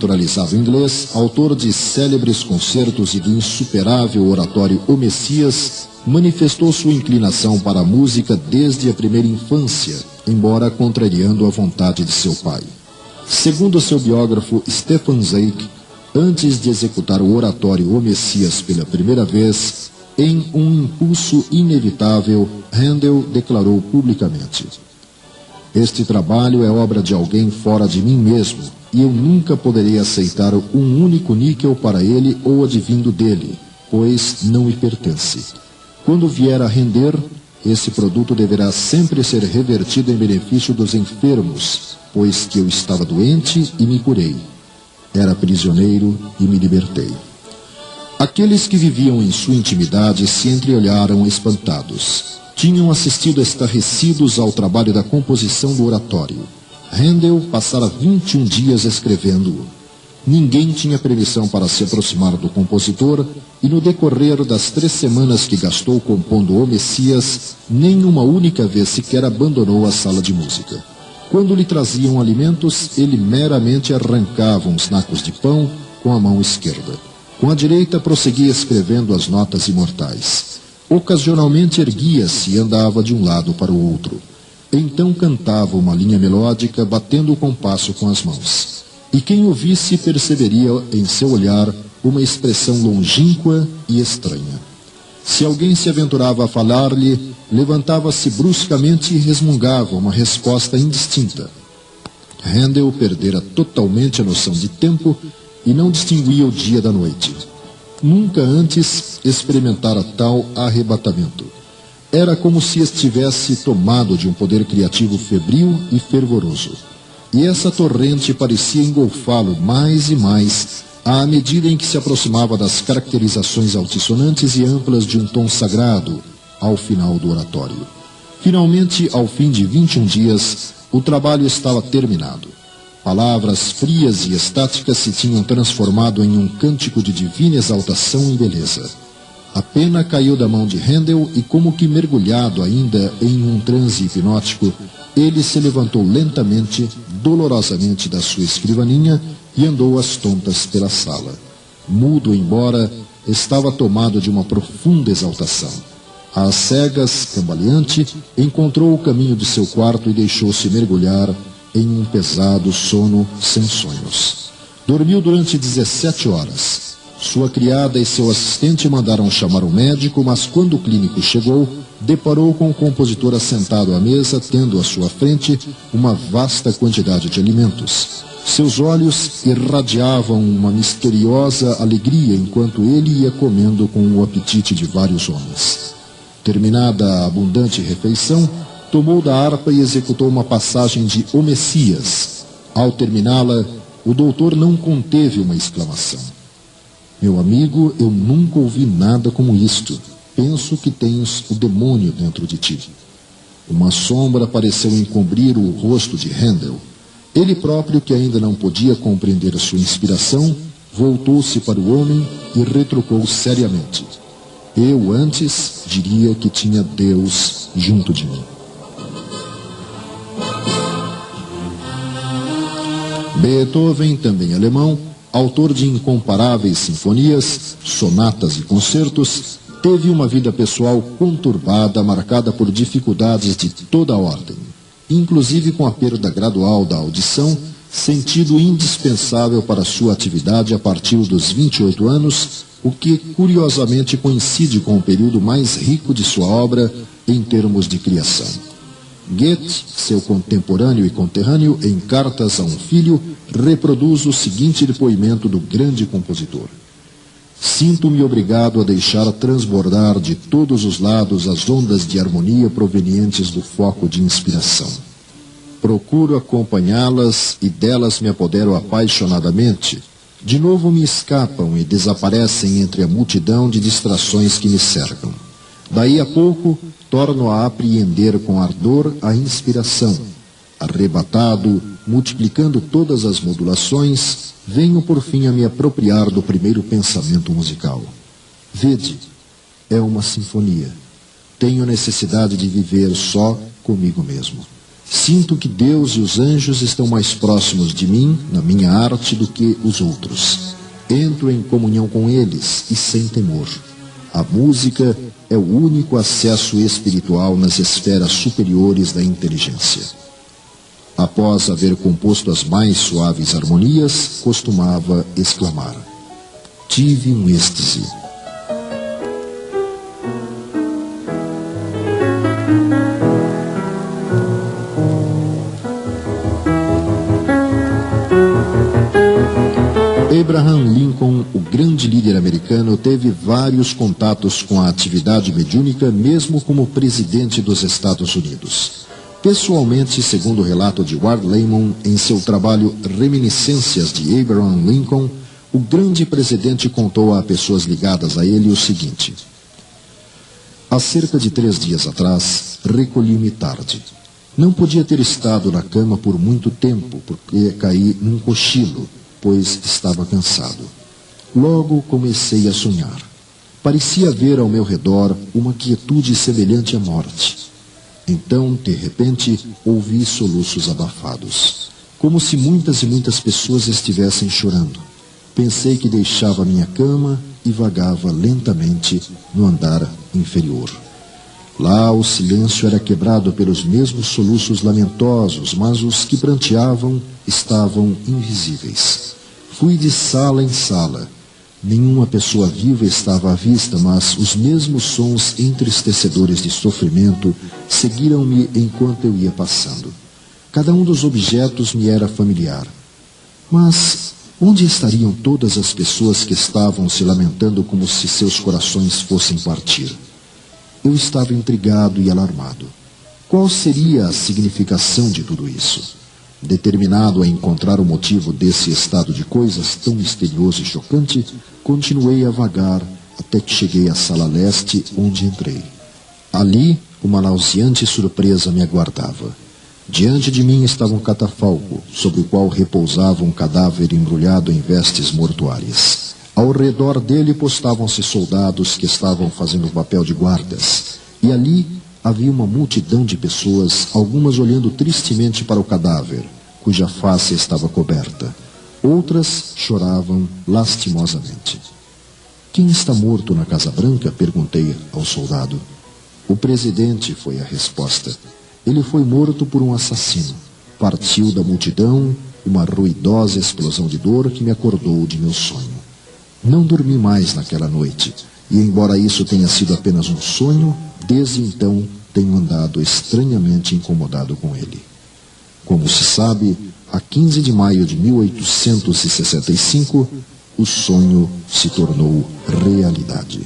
naturalizado inglês, autor de célebres concertos e de insuperável oratório O Messias, manifestou sua inclinação para a música desde a primeira infância, embora contrariando a vontade de seu pai. Segundo seu biógrafo Stefan Zweig, antes de executar o oratório O Messias pela primeira vez, em um impulso inevitável, Handel declarou publicamente: "Este trabalho é obra de alguém fora de mim mesmo, e eu nunca poderei aceitar um único níquel para ele ou advindo dele, pois não me pertence. Quando vier a render, esse produto deverá sempre ser revertido em benefício dos enfermos, pois que eu estava doente e me curei. Era prisioneiro e me libertei." Aqueles que viviam em sua intimidade se entreolharam espantados. Tinham assistido estarrecidos ao trabalho da composição do oratório. Handel passara 21 dias escrevendo-o. Ninguém tinha permissão para se aproximar do compositor, e no decorrer das 3 semanas que gastou compondo O Messias, nem uma única vez sequer abandonou a sala de música. Quando lhe traziam alimentos, ele meramente arrancava uns nacos de pão com a mão esquerda. Com a direita prosseguia escrevendo as notas imortais. Ocasionalmente erguia-se e andava de um lado para o outro. Então cantava uma linha melódica, batendo o compasso com as mãos. E quem o visse perceberia em seu olhar uma expressão longínqua e estranha. Se alguém se aventurava a falar-lhe, levantava-se bruscamente e resmungava uma resposta indistinta. Handel perdera totalmente a noção de tempo e não distinguia o dia da noite. Nunca antes experimentara tal arrebatamento. Era como se estivesse tomado de um poder criativo febril e fervoroso. E essa torrente parecia engolfá-lo mais e mais, à medida em que se aproximava das caracterizações altissonantes e amplas de um tom sagrado, ao final do oratório. Finalmente, ao fim de 21 dias, o trabalho estava terminado. Palavras frias e estáticas se tinham transformado em um cântico de divina exaltação e beleza. A pena caiu da mão de Handel e, como que mergulhado ainda em um transe hipnótico, ele se levantou lentamente, dolorosamente da sua escrivaninha e andou às tontas pela sala. Mudo, embora, estava tomado de uma profunda exaltação. Às cegas, cambaleante, encontrou o caminho de seu quarto e deixou-se mergulhar em um pesado sono sem sonhos. Dormiu durante 17 horas. Sua criada e seu assistente mandaram chamar um médico, mas quando o clínico chegou, deparou com o compositor assentado à mesa, tendo à sua frente uma vasta quantidade de alimentos. Seus olhos irradiavam uma misteriosa alegria enquanto ele ia comendo com o apetite de vários homens. Terminada a abundante refeição, tomou da harpa e executou uma passagem de O Messias. Ao terminá-la, o doutor não conteve uma exclamação. "Meu amigo, eu nunca ouvi nada como isto. Penso que tens o demônio dentro de ti." Uma sombra pareceu encobrir o rosto de Handel. Ele próprio, que ainda não podia compreender a sua inspiração, voltou-se para o homem e retrucou seriamente: "Eu antes diria que tinha Deus junto de mim." Beethoven, também alemão, autor de incomparáveis sinfonias, sonatas e concertos, teve uma vida pessoal conturbada, marcada por dificuldades de toda a ordem, inclusive com a perda gradual da audição, sentido indispensável para sua atividade a partir dos 28 anos, o que curiosamente coincide com o período mais rico de sua obra em termos de criação. Goethe, seu contemporâneo e conterrâneo, em Cartas a um Filho, reproduz o seguinte depoimento do grande compositor: "Sinto-me obrigado a deixar transbordar de todos os lados as ondas de harmonia provenientes do foco de inspiração. Procuro acompanhá-las e delas me apodero apaixonadamente. De novo me escapam e desaparecem entre a multidão de distrações que me cercam. Daí a pouco, torno a apreender com ardor a inspiração. Arrebatado, multiplicando todas as modulações, venho por fim a me apropriar do primeiro pensamento musical. Vede, é uma sinfonia. Tenho necessidade de viver só comigo mesmo. Sinto que Deus e os anjos estão mais próximos de mim, na minha arte, do que os outros. Entro em comunhão com eles e sem temor. A música é o único acesso espiritual nas esferas superiores da inteligência. Após haver composto as mais suaves harmonias, costumava exclamar: tive um êxtase. Abraham Lincoln, o grande líder americano, teve vários contatos com a atividade mediúnica, mesmo como presidente dos Estados Unidos. Pessoalmente, segundo o relato de Ward Layman em seu trabalho Reminiscências de Abraham Lincoln, o grande presidente contou a pessoas ligadas a ele o seguinte: há cerca de 3 dias atrás, recolhi-me tarde. Não podia ter estado na cama por muito tempo, porque caí num cochilo, pois estava cansado. Logo comecei a sonhar. Parecia haver ao meu redor uma quietude semelhante à morte. Então, de repente, ouvi soluços abafados, como se muitas e muitas pessoas estivessem chorando. Pensei que deixava minha cama e vagava lentamente no andar inferior. Lá o silêncio era quebrado pelos mesmos soluços lamentosos, mas os que pranteavam estavam invisíveis. Fui de sala em sala. Nenhuma pessoa viva estava à vista, mas os mesmos sons entristecedores de sofrimento seguiram-me enquanto eu ia passando. Cada um dos objetos me era familiar. Mas onde estariam todas as pessoas que estavam se lamentando como se seus corações fossem partir? Eu estava intrigado e alarmado. Qual seria a significação de tudo isso? Determinado a encontrar o motivo desse estado de coisas tão misterioso e chocante, continuei a vagar até que cheguei à sala leste, onde entrei. Ali, uma nauseante surpresa me aguardava. Diante de mim estava um catafalco, sobre o qual repousava um cadáver embrulhado em vestes mortuárias. Ao redor dele postavam-se soldados que estavam fazendo o papel de guardas, e ali havia uma multidão de pessoas, algumas olhando tristemente para o cadáver, cuja face estava coberta. Outras choravam lastimosamente. Quem está morto na Casa Branca? Perguntei ao soldado. O presidente, foi a resposta. Ele foi morto por um assassino. Partiu da multidão uma ruidosa explosão de dor que me acordou de meu sonho. Não dormi mais naquela noite, e embora isso tenha sido apenas um sonho, desde então tenho andado estranhamente incomodado com ele. Como se sabe, a 15 de maio de 1865, o sonho se tornou realidade.